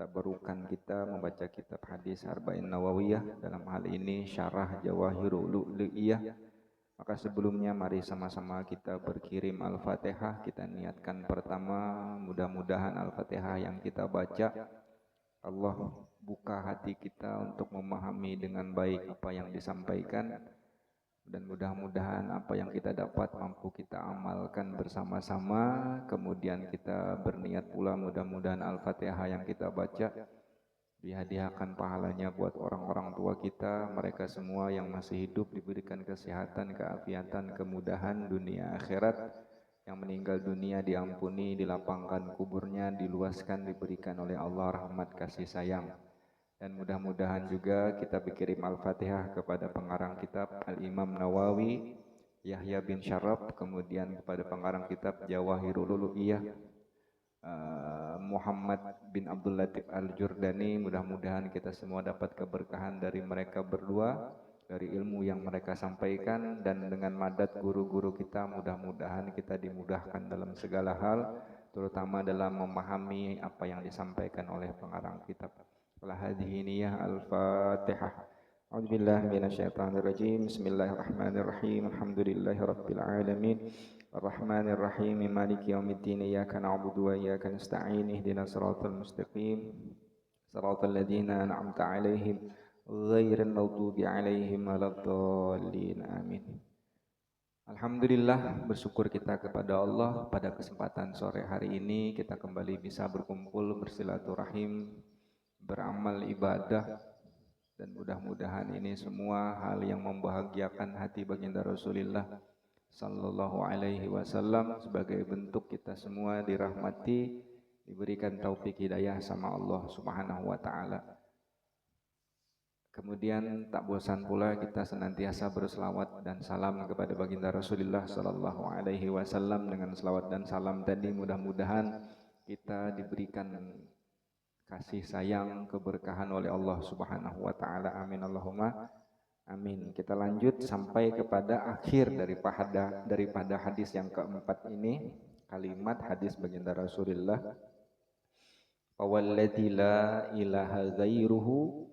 mentadabburkan kita membaca kitab hadis Arba'in Nawawiyah, dalam hal ini syarah Jawahirul Lu'lu'iyah. Maka sebelumnya mari sama-sama kita berkirim Al-Fatihah. Kita niatkan pertama, mudah-mudahan Al-Fatihah yang kita baca Allah buka hati kita untuk memahami dengan baik apa yang disampaikan, dan mudah-mudahan apa yang kita dapat mampu kita amalkan bersama-sama. Kemudian kita berniat pula mudah-mudahan Al-Fatihah yang kita baca dihadiahkan pahalanya buat orang-orang tua kita, mereka semua yang masih hidup diberikan kesehatan, keafiatan, kemudahan dunia akhirat, yang meninggal dunia diampuni, dilapangkan kuburnya, diluaskan, diberikan oleh Allah rahmat kasih sayang. Dan mudah-mudahan juga kita berkirim Al-Fatihah kepada pengarang kitab Al-Imam Nawawi Yahya bin Syaraf, kemudian kepada pengarang kitab Jawahirul Lu'lu'iyah Muhammad bin Abdul Latif Al-Jurdani. Mudah-mudahan kita semua dapat keberkahan dari mereka berdua, dari ilmu yang mereka sampaikan, dan dengan madat guru-guru kita mudah-mudahan kita dimudahkan dalam segala hal, terutama dalam memahami apa yang disampaikan oleh pengarang kitab. Hadhihi niyyah al-Fatihah. A'udzubillahi minasyaitonirrajim. Bismillahirrahmanirrahim. Alhamdulillahirabbil alamin. Arrahmanir rahim. Maliki yaumiddin. Iyyaka na'budu wa iyyaka nasta'in. Ihdinas siratal mustaqim. Siratal ladzina an'amta 'alaihim ghairil maghdubi 'alaihim waladdallin. Amin. Alhamdulillah, bersyukur kita kepada Allah pada kesempatan sore hari ini kita kembali bisa berkumpul, bersilaturahim, beramal ibadah, dan mudah-mudahan ini semua hal yang membahagiakan hati baginda Rasulullah sallallahu alaihi wasallam, sebagai bentuk kita semua dirahmati, diberikan taufik hidayah sama Allah Subhanahu wa taala. Kemudian tak bosan pula kita senantiasa berselawat dan salam kepada baginda Rasulullah sallallahu alaihi wasallam. Dengan selawat dan salam tadi mudah-mudahan kita diberikan kasih sayang, keberkahan oleh Allah Subhanahu wa taala. Amin Allahumma amin. Kita lanjut sampai kepada akhir daripada hadis yang keempat ini, kalimat hadis baginda Rasulullah, "Walladzi la ilaha ghairuhu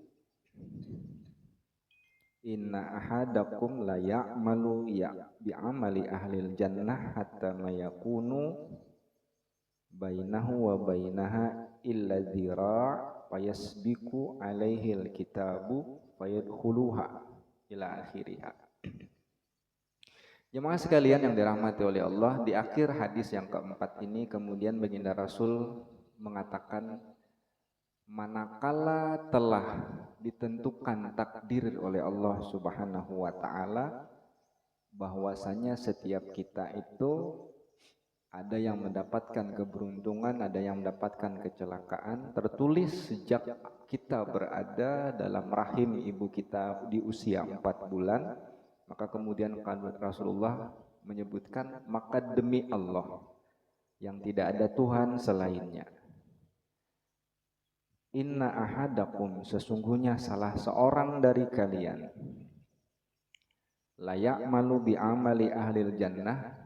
inna ahadakum la ya'malu bi'amali ahlil jannah hatta ma yakunu bainahu wa bainaha illa dhira' fayasbiqu alaihi alkitabu fayadkhuluha ila akhiriha." Jemaah sekalian yang dirahmati oleh Allah, di akhir hadis yang keempat ini kemudian baginda Rasul mengatakan, manakala telah ditentukan takdir oleh Allah Subhanahu wa taala bahwasanya setiap kita itu ada yang mendapatkan keberuntungan, ada yang mendapatkan kecelakaan, tertulis sejak kita berada dalam rahim ibu kita di usia 4 bulan. Maka kemudian Rasulullah menyebutkan, maka demi Allah yang tidak ada Tuhan selainnya, inna ahadakum, sesungguhnya salah seorang dari kalian, la ya'malu bi'amali ahlil jannah,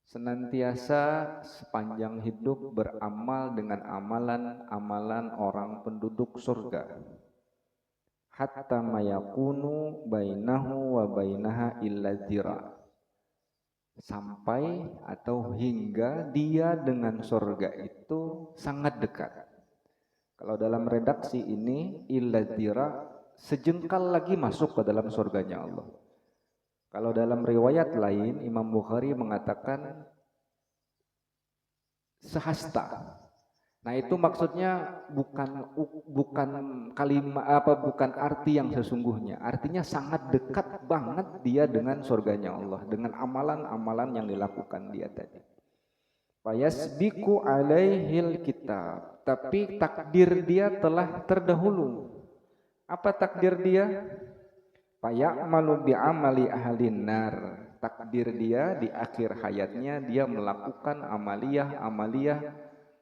senantiasa sepanjang hidup beramal dengan amalan-amalan orang penduduk surga, hatta mayakunu bainahu wa bainaha illa dzira', sampai atau hingga dia dengan surga itu sangat dekat. Kalau dalam redaksi ini illa dzira', sejengkal lagi masuk ke dalam surganya Allah. Kalau dalam riwayat lain Imam Bukhari mengatakan sehasta. Nah, itu maksudnya bukan kalimat bukan arti yang sesungguhnya. Artinya sangat dekat banget dia dengan surganya Allah dengan amalan-amalan yang dilakukan dia tadi. Fayasbiqu alaihil kitab, tapi takdir dia telah terdahulu. Apa takdir dia? Fayamalu bi'amali ahlin nar, takdir dia di akhir hayatnya dia melakukan amaliyah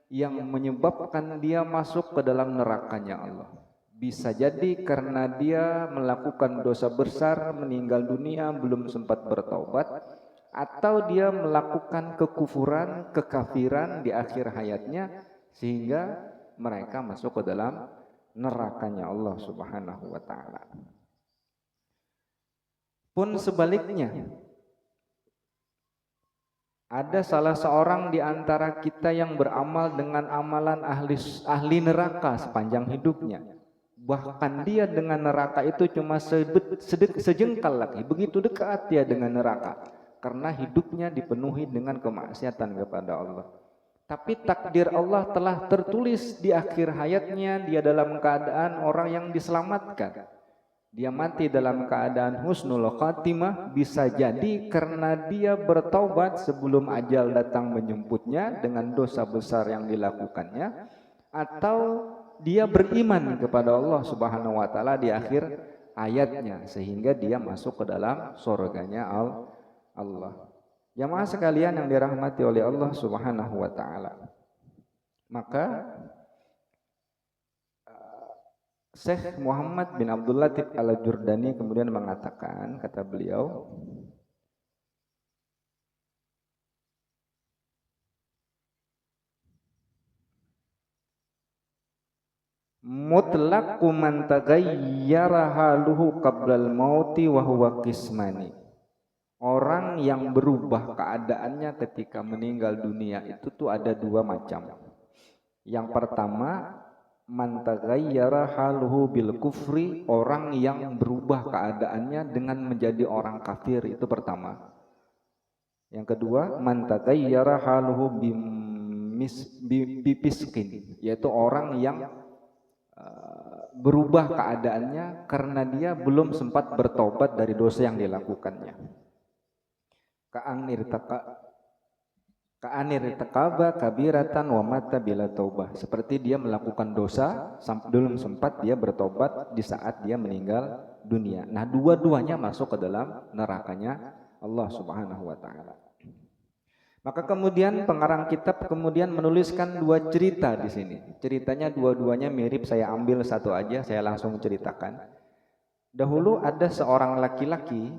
yang menyebabkan dia masuk ke dalam nerakanya Allah. Bisa jadi karena dia melakukan dosa besar, meninggal dunia belum sempat bertaubat, atau dia melakukan kekufuran, kekafiran di akhir hayatnya sehingga mereka masuk ke dalam nerakanya Allah Subhanahu wa taala. Pun sebaliknya, ada salah seorang di antara kita yang beramal dengan amalan ahli neraka sepanjang hidupnya. Bahkan dia dengan neraka itu cuma sejengkal lagi, begitu dekat dia dengan neraka. Karena hidupnya dipenuhi dengan kemaksiatan kepada Allah. Tapi takdir Allah telah tertulis di akhir hayatnya, dia dalam keadaan orang yang diselamatkan. Dia mati dalam keadaan husnul khatimah, bisa jadi karena dia bertaubat sebelum ajal datang menjemputnya dengan dosa besar yang dilakukannya, atau dia beriman kepada Allah Subhanahu wa taala di akhir hayatnya sehingga dia masuk ke dalam surganya Allah. Jamaah sekalian yang dirahmati oleh Allah Subhanahu wa taala. Maka Syekh Muhammad bin Abdul Latif Al-Jurdani kemudian mengatakan, kata beliau, mutlaqu man taghayyara haluhu qablal mauti wa huwa qismani. Orang yang berubah keadaannya ketika meninggal dunia itu tuh ada dua macam. Yang pertama, man taghayyara haluhu bil kufri, orang yang berubah keadaannya dengan menjadi orang kafir, itu pertama. Yang kedua, man taghayyara haluhu bipiskin, yaitu orang yang berubah keadaannya karena dia belum sempat bertobat dari dosa yang dilakukannya. Ka'anir taqaba kabiratan wa mata bila taubah. Seperti dia melakukan dosa belum sempat dia bertobat di saat dia meninggal dunia. Nah, dua-duanya masuk ke dalam nerakanya Allah Subhanahu wa taala. Maka kemudian pengarang kitab kemudian menuliskan dua cerita di sini. Ceritanya dua-duanya mirip, saya ambil satu aja, saya langsung ceritakan. Dahulu ada seorang laki-laki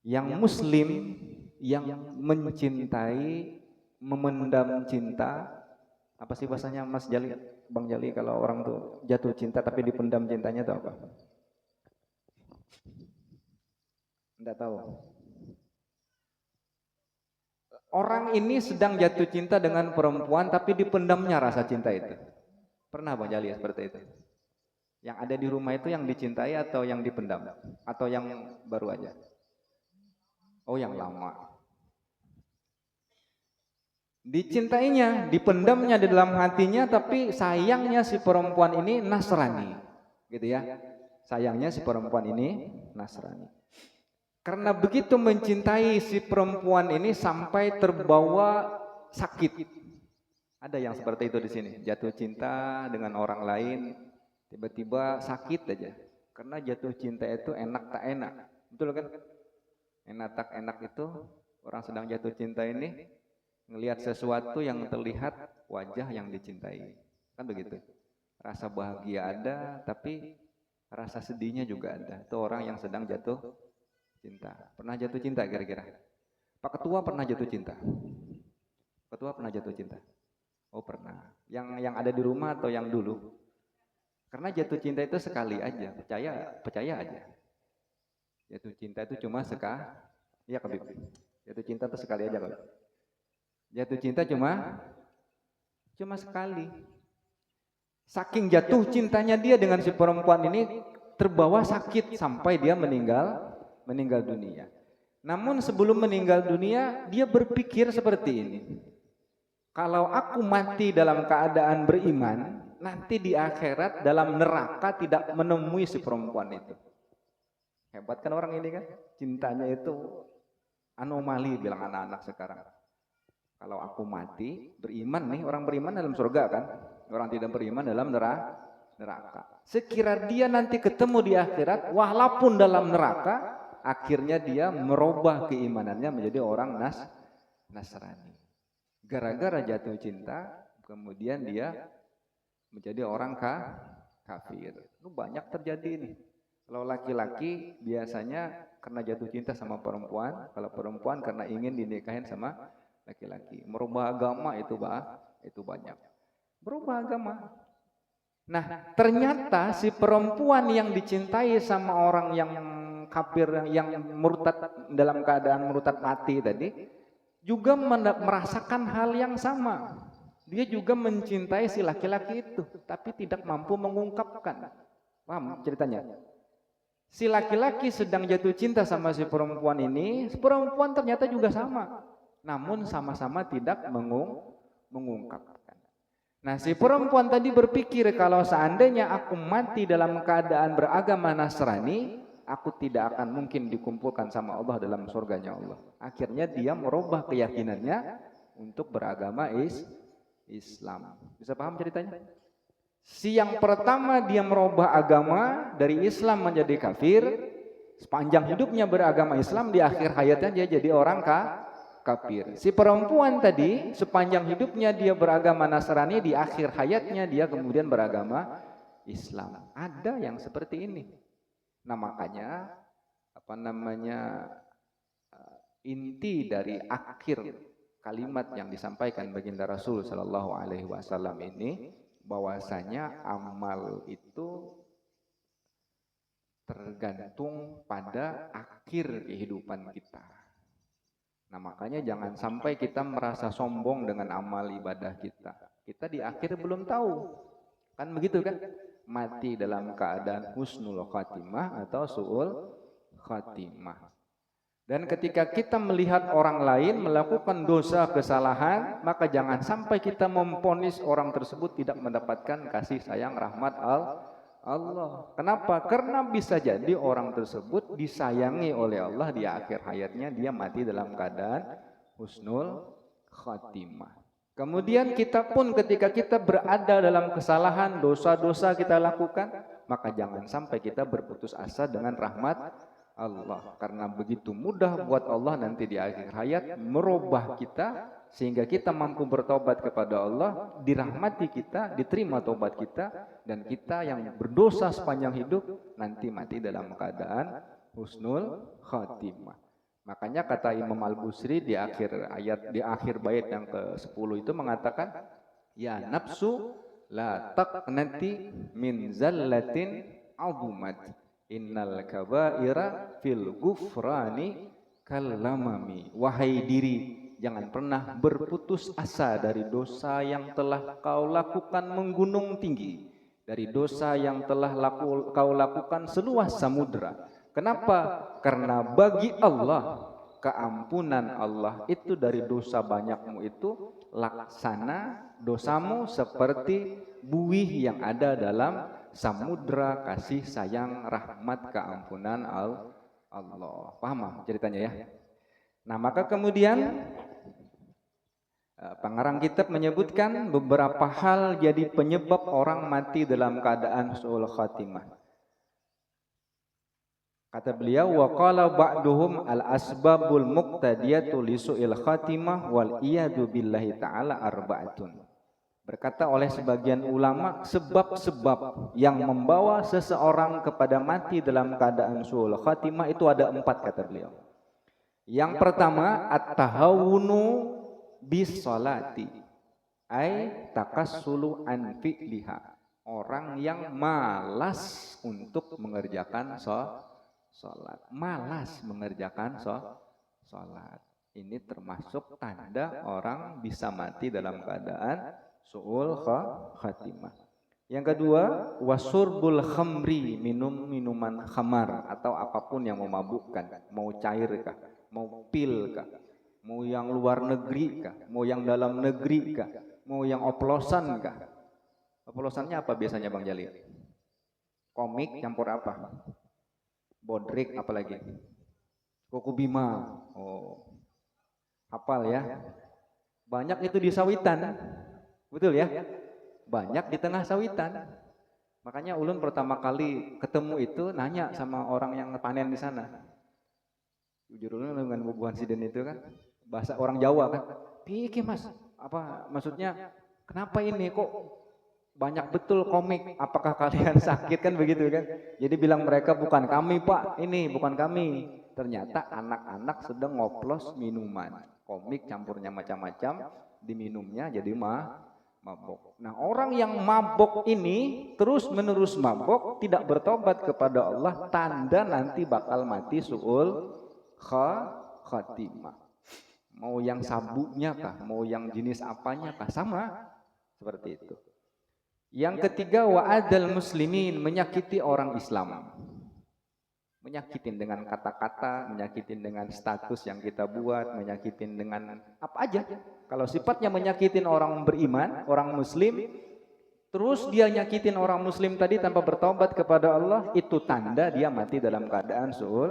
yang muslim yang mencintai, memendam cinta. Apa sih bahasanya Mas Jali, Bang Jali, kalau orang tuh jatuh cinta tapi dipendam cintanya itu apa? Enggak tahu. Orang ini sedang jatuh cinta dengan perempuan tapi dipendamnya rasa cinta itu. Pernah Bang Jali seperti itu? Yang ada di rumah itu yang dicintai atau yang dipendam? Atau yang baru aja? Oh, yang lama. Dicintainya, dipendamnya di dalam hatinya, tapi sayangnya si perempuan ini Nasrani, gitu ya. Sayangnya si perempuan ini Nasrani. Karena begitu mencintai si perempuan ini sampai terbawa sakit. Ada yang seperti itu di sini, jatuh cinta dengan orang lain, tiba-tiba sakit aja. Karena jatuh cinta itu enak tak enak, betul kan? Enak tak enak itu orang sedang jatuh cinta ini ngelihat sesuatu yang terlihat wajah yang dicintai, kan begitu. Rasa bahagia ada, tapi rasa sedihnya juga ada. Itu orang yang sedang jatuh cinta. Pernah jatuh cinta kira-kira? Pak Ketua pernah jatuh cinta? Ketua pernah jatuh cinta? Oh pernah. Yang ada di rumah atau yang dulu? Karena jatuh cinta itu sekali aja, percaya aja. Jatuh cinta itu cuma sekali. Iya Kabib. Jatuh cinta itu sekali aja Kabib. Jatuh cinta cuma sekali. Saking jatuh cintanya dia dengan si perempuan ini, terbawa sakit sampai dia meninggal dunia. Namun sebelum meninggal dunia, dia berpikir seperti ini. Kalau aku mati dalam keadaan beriman, nanti di akhirat dalam neraka tidak menemui si perempuan itu. Hebat kan orang ini kan? Cintanya itu anomali bilang anak-anak sekarang. Kalau aku mati, beriman nih, orang beriman dalam surga kan? Orang tidak beriman dalam neraka. Sekira dia nanti ketemu di akhirat, walaupun dalam neraka, akhirnya dia merubah keimanannya menjadi orang Nasrani. Gara-gara jatuh cinta, kemudian dia menjadi orang kafir. Itu banyak terjadi nih. Kalau laki-laki biasanya karena jatuh cinta sama perempuan, kalau perempuan karena ingin dinikahin sama laki-laki. Merubah agama itu banyak. berubah agama. Nah, ternyata si perempuan yang dicintai sama orang yang kafir, yang murtad, dalam keadaan murtad mati tadi, juga merasakan hal yang sama. Dia juga mencintai si laki-laki itu, tapi tidak mampu mengungkapkan. Paham ceritanya? Si laki-laki sedang jatuh cinta sama si perempuan ini, si perempuan ternyata juga sama. Namun sama-sama tidak mengungkapkan. Nah, si perempuan tadi berpikir kalau seandainya aku mati dalam keadaan beragama Nasrani, aku tidak akan mungkin dikumpulkan sama Allah dalam surganya Allah. Akhirnya dia merubah keyakinannya untuk beragama Islam. Bisa paham ceritanya? Si yang pertama dia merubah agama dari Islam menjadi kafir, sepanjang hidupnya beragama Islam, di akhir hayatnya dia jadi orang kafir. Si perempuan tadi sepanjang hidupnya dia beragama Nasrani, di akhir hayatnya dia kemudian beragama Islam. Ada yang seperti ini. Nah, makanya inti dari akhir kalimat yang disampaikan baginda Rasul Shallallahu Alaihi Wasallam ini, bahwasanya amal itu tergantung pada akhir kehidupan kita. Nah, makanya jangan sampai kita merasa sombong dengan amal ibadah kita. Kita di akhir belum tahu. Kan begitu kan? Mati dalam keadaan husnul khatimah atau su'ul khatimah. Dan ketika kita melihat orang lain melakukan dosa kesalahan, maka jangan sampai kita memvonis orang tersebut tidak mendapatkan kasih sayang rahmat Allah. Kenapa? Karena bisa jadi orang tersebut disayangi oleh Allah di akhir hayatnya, dia mati dalam keadaan husnul khatimah. Kemudian kita pun ketika kita berada dalam kesalahan, dosa-dosa kita lakukan, maka jangan sampai kita berputus asa dengan rahmat Allah. Karena begitu mudah buat Allah nanti di akhir hayat merubah kita, sehingga kita mampu bertobat kepada Allah, dirahmati kita, diterima tobat kita, dan kita yang berdosa sepanjang hidup nanti mati dalam keadaan husnul khatimah. Makanya kata Imam Al-Busri di akhir ayat, di akhir bait yang ke-10 itu mengatakan, ya nafsu la taqnati min zallatin azumat, innal kabaira fil gufrani kalamami. Wahai diri, jangan pernah berputus asa dari dosa yang telah kau lakukan menggunung tinggi, dari dosa yang telah kau lakukan seluas samudra. Kenapa? Karena bagi Allah, keampunan Allah itu dari dosa banyakmu itu laksana dosamu seperti buih yang ada dalam samudra kasih sayang rahmat keampunan Allah. Paham ceritanya ya? Nah, maka kemudian pengarang kitab menyebutkan beberapa hal jadi penyebab orang mati dalam keadaan su'ul khatimah. Kata beliau, wa qala ba'duhum al-asbabul muqtadiyatu li su'il khatimah wal iyadu billahi ta'ala arba'atun. Berkata oleh sebagian ulama, sebab-sebab yang membawa seseorang kepada mati dalam keadaan su'ul khatimah itu ada 4, kata beliau. Yang pertama, at-tahawunu bis salati, ay takassulu an fi'liha. Orang yang malas untuk mengerjakan sholat, malas mengerjakan sholat. Ini termasuk tanda orang bisa mati dalam keadaan su'ul khatimah. Yang kedua, wasurbul khamri, minum minuman khamar atau apapun yang memabukkan, mau cair kah, mau pil kah, mau yang luar negeri kah, mau yang dalam negeri kah, mau yang oplosan kah. Oplosannya apa biasanya Bang Jalil? Komik campur apa? Bodrik apalagi? Kuku Bima. Oh, hafal ya. Banyak itu di sawitan, betul ya? Banyak di tengah sawitan. Makanya ulun pertama kali ketemu itu nanya sama orang yang panen di sana. Jujur ulun dengan bubuhan siden itu kan bahasa orang Jawa kan. Pikir Mas, apa maksudnya? Kenapa ini kok banyak betul komik? Apakah kalian sakit kan begitu kan? Jadi bilang mereka, bukan kami Pak, ini bukan kami. Ternyata anak-anak sedang ngoplos minuman. Komik campurnya macam-macam, diminumnya jadi mabok. Nah, orang yang mabok ini terus-menerus mabok, tidak bertobat kepada Allah, tanda nanti bakal mati su'ul khatimah. Mau yang sabuknya kah, mau yang jenis apanya kah, sama seperti itu. Yang ketiga, wa'adal muslimin, menyakiti orang Islam. Menyakitin dengan kata-kata, menyakitin dengan status yang kita buat, menyakitin dengan apa aja. Kalau sifatnya menyakitin orang beriman, orang muslim, terus dia nyakitin orang muslim tadi tanpa bertobat kepada Allah, itu tanda dia mati dalam keadaan su'ul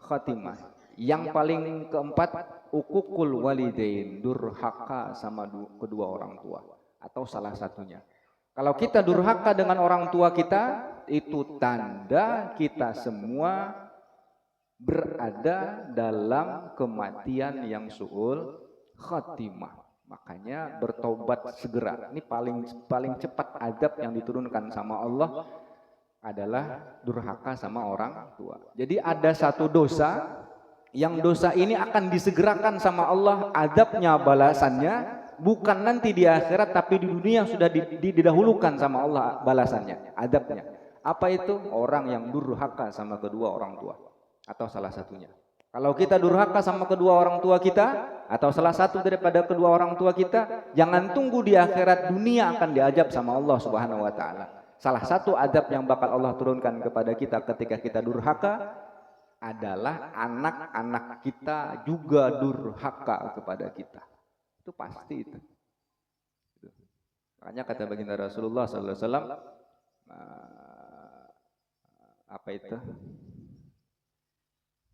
khatimah. Yang paling keempat, ukukul walidain, durhaka sama kedua orang tua atau salah satunya. Kalau kita durhaka dengan orang tua kita, itu tanda kita semua berada dalam kematian yang su'ul khatimah. Makanya bertobat segera. Ini paling cepat adab yang diturunkan sama Allah adalah durhaka sama orang tua. Jadi ada satu dosa, yang dosa ini akan disegerakan sama Allah adabnya, balasannya, bukan nanti di akhirat tapi di dunia sudah didahulukan sama Allah balasannya, adabnya. Apa itu? Orang yang durhaka sama kedua orang tua atau salah satunya. Kalau kita durhaka sama kedua orang tua kita atau salah satu daripada kedua orang tua kita, jangan tunggu di akhirat, dunia akan diajab sama Allah Subhanahu wa taala. Salah satu adab yang bakal Allah turunkan kepada kita ketika kita durhaka adalah anak-anak kita juga durhaka kepada kita. Itu pasti itu. Makanya kata baginda Rasulullah sallallahu alaihi wasallam, apa itu?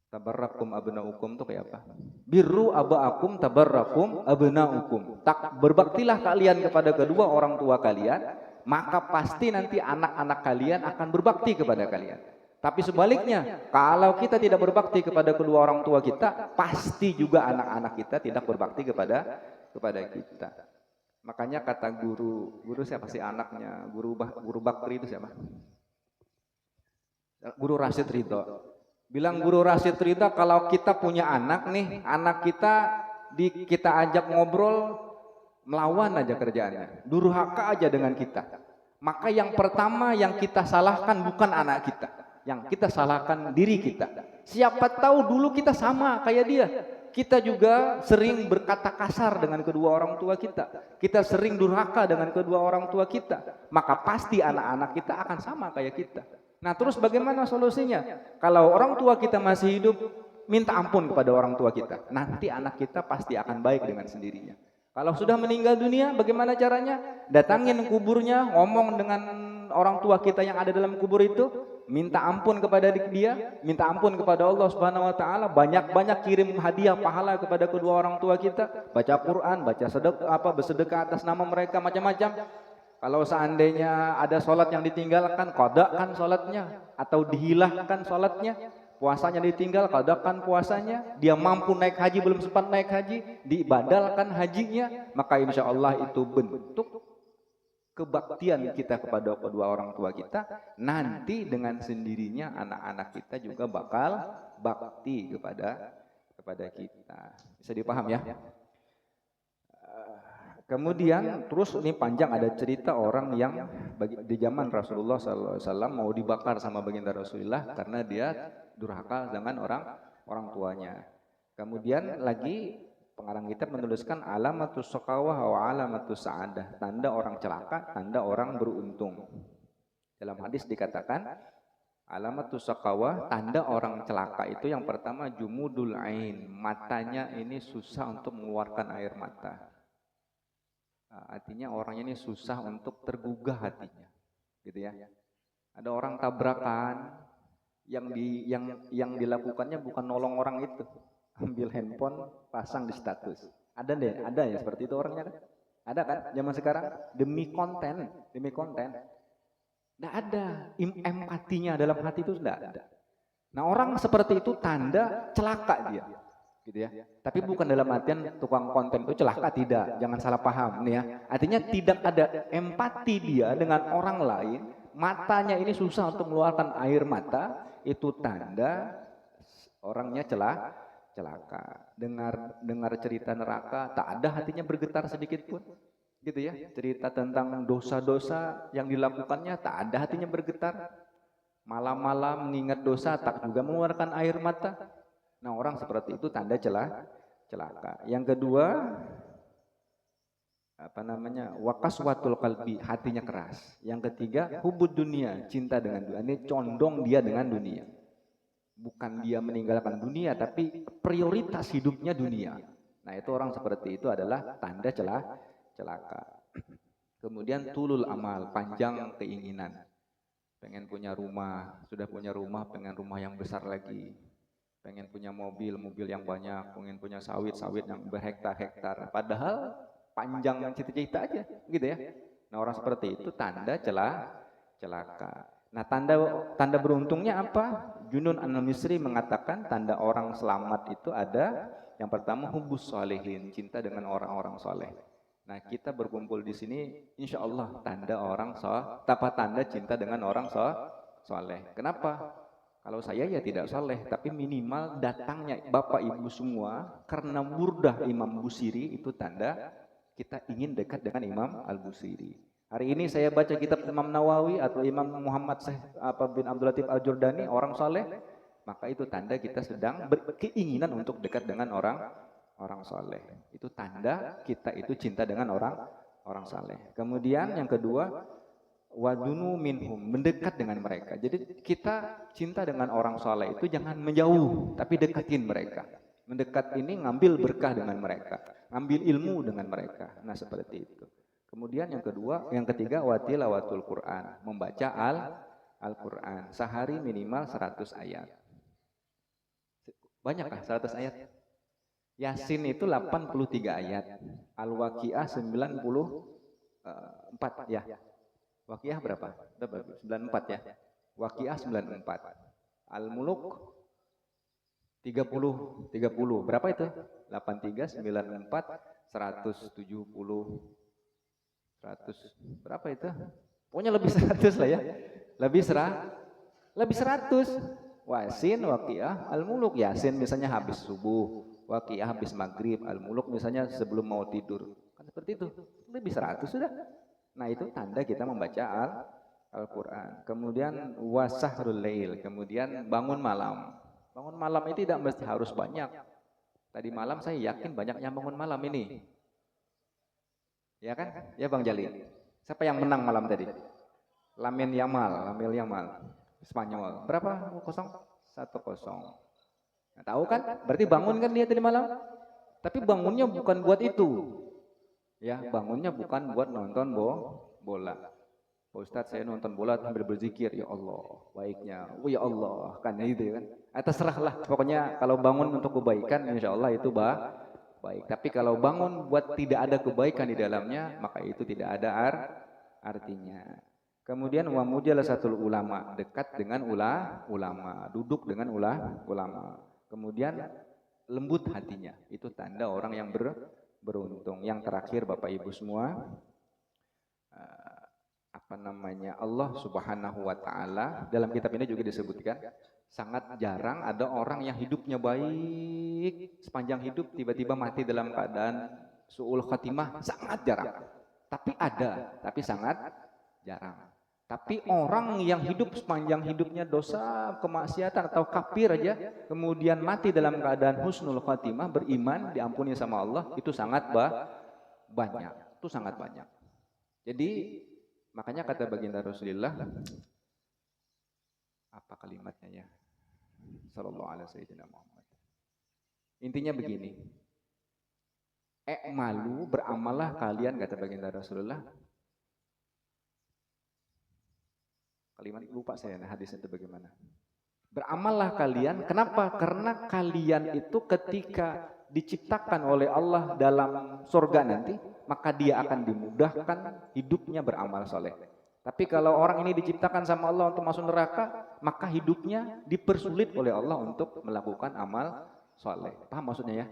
Tabarrakum abnaukum itu kayak apa? Birru abaakum tabarrakum abnaukum. Tak berbaktilah kalian kepada kedua orang tua kalian, maka pasti nanti anak-anak kalian akan berbakti kepada kalian. Tapi sebaliknya, kalau kita tidak berbakti kepada kedua orang tua kita, pasti juga anak-anak kita tidak berbakti kepada kita. Makanya kata guru siapa sih anaknya? Guru Bakri itu siapa? Guru Rasyid Ridho. Bilang Guru Rasyid Ridho, kalau kita punya anak nih, anak kita ajak ngobrol, melawan aja kerjaannya, durhaka aja dengan kita. Maka yang pertama yang kita salahkan bukan anak kita, yang kita salahkan diri kita. Siapa tahu dulu kita sama kayak dia. Kita juga sering berkata kasar dengan kedua orang tua kita. Kita sering durhaka dengan kedua orang tua kita. Maka pasti anak-anak kita akan sama kayak kita. Nah, terus bagaimana solusinya? Kalau orang tua kita masih hidup, minta ampun kepada orang tua kita. Nanti anak kita pasti akan baik dengan sendirinya. Kalau sudah meninggal dunia, bagaimana caranya? Datangin kuburnya, ngomong dengan orang tua kita yang ada dalam kubur itu, minta ampun kepada dia, minta ampun kepada Allah Subhanahu wa taala, banyak-banyak kirim hadiah pahala kepada kedua orang tua kita, baca Quran, baca sedekah, bersedekah atas nama mereka, macam-macam. Kalau seandainya ada sholat yang ditinggalkan, qadakan sholatnya atau dihilangkan sholatnya. Puasanya ditinggal, qadakan puasanya. Dia mampu naik haji, belum sempat naik haji, dibadalkan hajinya. Maka insya Allah itu bentuk kebaktian kita kepada kedua orang tua kita. Nanti dengan sendirinya anak-anak kita juga bakal bakti kepada kita. Bisa dipaham ya? Kemudian terus ini panjang, ada cerita orang yang di zaman Rasulullah SAW mau dibakar sama baginda Rasulullah karena dia durhaka dengan orang tuanya. Kemudian lagi pengarang kitab menuliskan alamatus shaqawah wa alamatus sa'adah, tanda orang celaka, tanda orang beruntung. Dalam hadis dikatakan alamatus shaqawah, tanda orang celaka itu yang pertama jumudul ain, matanya ini susah untuk mengeluarkan air mata. Artinya orangnya ini susah untuk tergugah hatinya, gitu ya. Ada orang tabrakan, yang dilakukannya bukan nolong orang itu, ambil handphone pasang di status. Ada ya seperti itu orangnya kan? Ada kan zaman sekarang, demi konten. Nggak ada empatinya dalam hati itu, nggak ada. Nah, orang seperti itu tanda celaka dia, gitu ya. Tapi bukan dalam artian tukang konten itu celaka, tidak, jangan salah paham nih ya. Artinya tidak ada empati dia dengan orang lain, matanya ini susah untuk mengeluarkan air mata, itu tanda orangnya celaka. Dengar cerita neraka, tak ada hatinya bergetar sedikit pun. gitu ya, cerita tentang dosa-dosa yang dilakukannya tak ada hatinya bergetar, malam-malam mengingat dosa tak juga mengeluarkan air mata. Nah, orang seperti itu tanda celaka. Yang kedua, wakaswatul qalbi, hatinya keras. Yang ketiga, hubud dunia, cinta dengan dunia. Ini condong dia dengan dunia. Bukan dia meninggalkan dunia, tapi prioritas hidupnya dunia. Nah, itu orang seperti itu adalah tanda celaka. Kemudian tulul amal, panjang keinginan. Pengen punya rumah, sudah punya rumah, pengen rumah yang besar lagi. Pengen punya mobil yang banyak, pengen punya sawit yang berhektar-hektar. Padahal panjang cita-cita aja, gitu ya. Nah, orang seperti itu tanda celaka. Nah, tanda beruntungnya apa? Junun An-Misri mengatakan tanda orang selamat itu ada yang pertama hubus solehin, cinta dengan orang-orang soleh. Nah, kita berkumpul di sini, insya Allah tanda cinta dengan orang soleh. Kenapa? Kalau saya ya tidak soleh, tapi minimal datangnya Bapak Ibu semua karena murdah Imam Busiri itu tanda kita ingin dekat dengan Imam Al-Busiri. Hari ini saya baca kitab Imam Nawawi atau Imam Muhammad bin Abdul Latif Al-Jurdani, orang soleh, maka itu tanda kita sedang berkeinginan untuk dekat dengan orang soleh. Itu tanda kita itu cinta dengan orang soleh. Kemudian yang kedua, wadunu minhum, mendekat dengan mereka. Jadi kita cinta dengan orang soleh itu jangan menjauh, tapi dekatin mereka. Mendekat ini ngambil berkah dengan mereka, ngambil ilmu dengan mereka. Nah, seperti itu. Kemudian yang ketiga watilawatul Quran, membaca Al-Quran. Sehari minimal 100 ayat. Banyakkah 100 ayat? Yasin itu 83 ayat. Al-Waqiah 94 ya. Waqiah berapa? 94 ya. Waqiah 94. Al-Muluk 30. Berapa itu? 83, 94, 170. 100 berapa itu? Pokoknya lebih 100 lah ya. Lebih 100. Yasin, Waqiah, Al-Muluk. Yasin misalnya habis subuh, Waqiah habis maghrib, Al-Muluk misalnya sebelum mau tidur. Kan seperti itu. Lebih 100 sudah. Nah, itu tanda kita membaca Al-Quran. Kemudian wasahrul lail, kemudian bangun malam. Bangun malam itu tidak mesti harus banyak. Tadi malam saya yakin banyak yang bangun malam ini. Ya kan? Ya Bang Jali. Siapa yang menang malam tadi? Lamine Yamal, Spanyol. Berapa? 1-0. Nah, tahu kan? Berarti bangun kan dia tadi malam? Tapi bangunnya bukan buat itu. Ya, bangunnya bukan buat nonton bola. Pak Ustadz, saya nonton bola sambil berzikir, ya Allah, baiknya, oh ya Allah, kan itu kan. Terserahlah, pokoknya kalau bangun untuk kebaikan, insya Allah itu baik. Tapi kalau bangun buat tidak ada kebaikan di dalamnya, maka itu tidak ada artinya. Kemudian wa mujalasatul ulama, dekat dengan ulama, duduk dengan ulama. Kemudian lembut hatinya, itu tanda orang yang beruntung. Yang terakhir Bapak Ibu semua, Allah Subhanahu wa taala dalam kitab ini juga disebutkan sangat jarang ada orang yang hidupnya baik sepanjang hidup tiba-tiba mati dalam keadaan su'ul khatimah, sangat jarang. Tapi ada, tapi sangat jarang. Tapi orang yang hidup sepanjang hidupnya dosa, kemaksiatan atau kafir aja, kemudian mati dalam keadaan husnul khatimah, beriman, diampuni sama Allah, itu sangat banyak. Itu sangat banyak. Jadi makanya kata baginda Rasulullah, apa kalimatnya ya? Sallallahu alaihi wasallam. Intinya begini. Malu beramallah kalian, kata baginda Rasulullah. Kalimat lupa saya hadis itu bagaimana. Beramallah kalian, kenapa? Karena kalian itu ketika diciptakan oleh Allah dalam surga nanti, maka dia akan dimudahkan hidupnya beramal soleh. Tapi kalau orang ini diciptakan sama Allah untuk masuk neraka, maka hidupnya dipersulit oleh Allah untuk melakukan amal soleh. Paham maksudnya ya?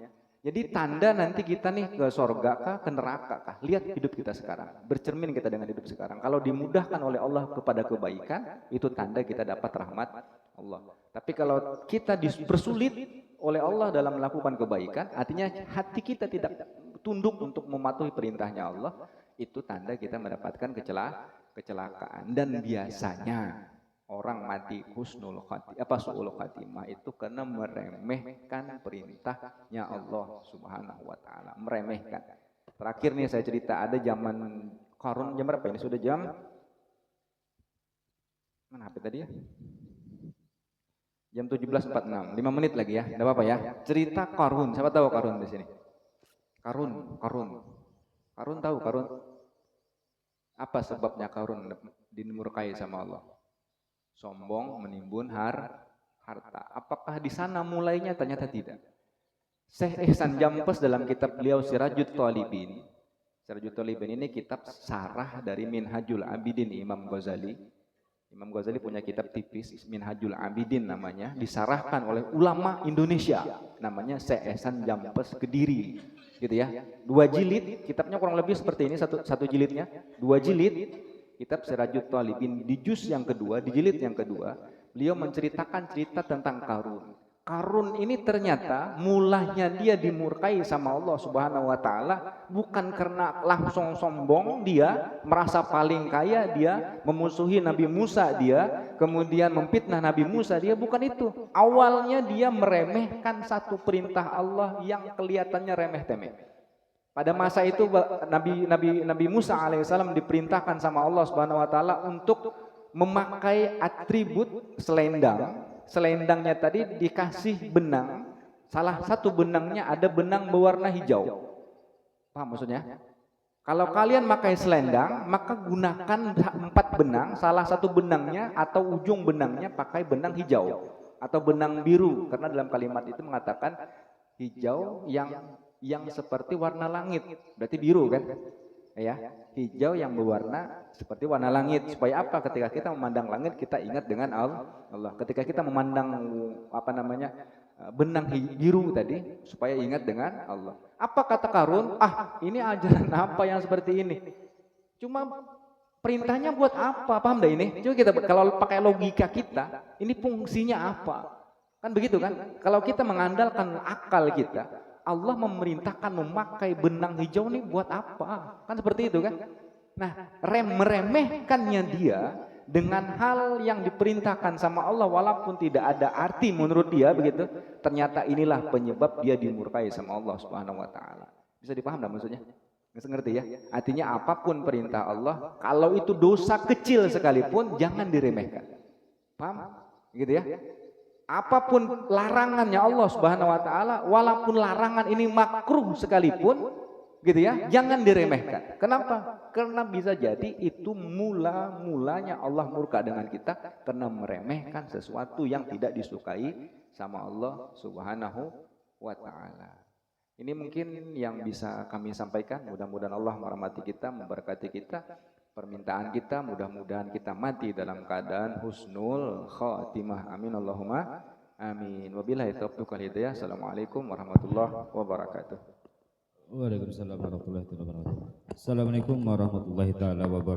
Jadi tanda nanti kita nih ke surga kah, ke neraka kah? Lihat hidup kita sekarang, bercermin kita dengan hidup sekarang. Kalau dimudahkan oleh Allah kepada kebaikan, itu tanda kita dapat rahmat Allah. Tapi kalau kita dipersulit oleh Allah dalam melakukan kebaikan, artinya hati kita tidak tunduk untuk mematuhi perintahnya Allah, Itu tanda kita mendapatkan kecelakaan. Dan biasanya orang mati husnul khatimah, su'ul khatimah itu karena meremehkan perintahnya Allah Subhanahu wa taala, meremehkan. Terakhir nih saya cerita, ada zaman Qarun, jam berapa ini? Sudah jam mana HP tadi ya? Jam 17.46, 5 menit lagi ya, enggak apa-apa ya. Cerita Qarun, siapa tahu Qarun di sini? Qarun tahu Qarun? Apa sebabnya Qarun dimurkai sama Allah? Sombong, menimbun harta. Apakah di sana mulainya? Ternyata tidak. Syekh Ihsan Jampes dalam kitab beliau Sirajut Thalibin. Sirajut Thalibin ini kitab sarah dari Minhajul Abidin Imam Ghazali. Imam Ghazali punya kitab tipis Minhajul Abidin namanya, disarahkan oleh ulama Indonesia, namanya Syekh Ihsan Jampes Kediri, gitu ya. 2 jilid, kitabnya kurang lebih seperti ini, satu jilidnya 2 jilid, kitab Sirajut Thalibin. Di juz yang kedua, di jilid yang kedua, beliau menceritakan cerita tentang Qarun. Qarun ini ternyata mulanya dia dimurkai sama Allah Subhanahu wa taala bukan karena langsung sombong, dia merasa paling kaya, dia memusuhi Nabi Musa, dia kemudian memfitnah Nabi Musa, dia bukan itu. Awalnya dia meremehkan satu perintah Allah yang kelihatannya remeh-temeh. Pada masa itu Nabi Musa alaihissalam diperintahkan sama Allah Subhanahu wa taala untuk memakai atribut selendang. Selendangnya tadi dikasih benang, salah satu benangnya ada benang berwarna hijau. Paham maksudnya? Kalau kalian pakai selendang, maka gunakan 4 benang, salah satu benangnya atau ujung benangnya pakai benang hijau atau benang biru, karena dalam kalimat itu mengatakan hijau yang seperti warna langit, berarti biru kan? Ya, hijau yang berwarna seperti warna langit. Supaya apa? Ketika kita memandang langit, kita ingat dengan Allah. Ketika kita memandang benang biru tadi, supaya ingat dengan Allah. Apa kata Qarun? Ini ajaran apa yang seperti ini? Cuma perintahnya buat apa? Paham dah ini? Coba kita kalau pakai logika kita, ini fungsinya apa? Kan begitu kan? Kalau kita mengandalkan akal kita, Allah memerintahkan memakai benang hijau nih buat apa? Kan seperti itu kan? Nah, meremehkannya dia dengan hal yang diperintahkan sama Allah walaupun tidak ada arti menurut dia begitu. Ternyata inilah penyebab dia dimurkai sama Allah Subhanahu wa taala. Bisa dipaham enggak maksudnya? Bisa ngerti ya? Artinya apapun perintah Allah, kalau itu dosa kecil sekalipun jangan diremehkan. Paham? Gitu ya? Apapun larangannya Allah Subhanahu wa taala, walaupun larangan ini makruh sekalipun, gitu ya, jangan diremehkan. Kenapa? Karena bisa jadi itu mulanya Allah murka dengan kita karena meremehkan sesuatu yang tidak disukai sama Allah Subhanahu wa taala. Ini mungkin yang bisa kami sampaikan. Mudah-mudahan Allah merahmati kita, memberkati kita. Permintaan kita mudah-mudahan kita mati dalam keadaan husnul khatimah. Amin Allahumma amin. Wabillahi taufiq wal hidayah. Assalamualaikum warahmatullahi wabarakatuh. Waalaikumsalam warahmatullahi wabarakatuh. Assalamualaikum warahmatullahi taala wabarakatuh.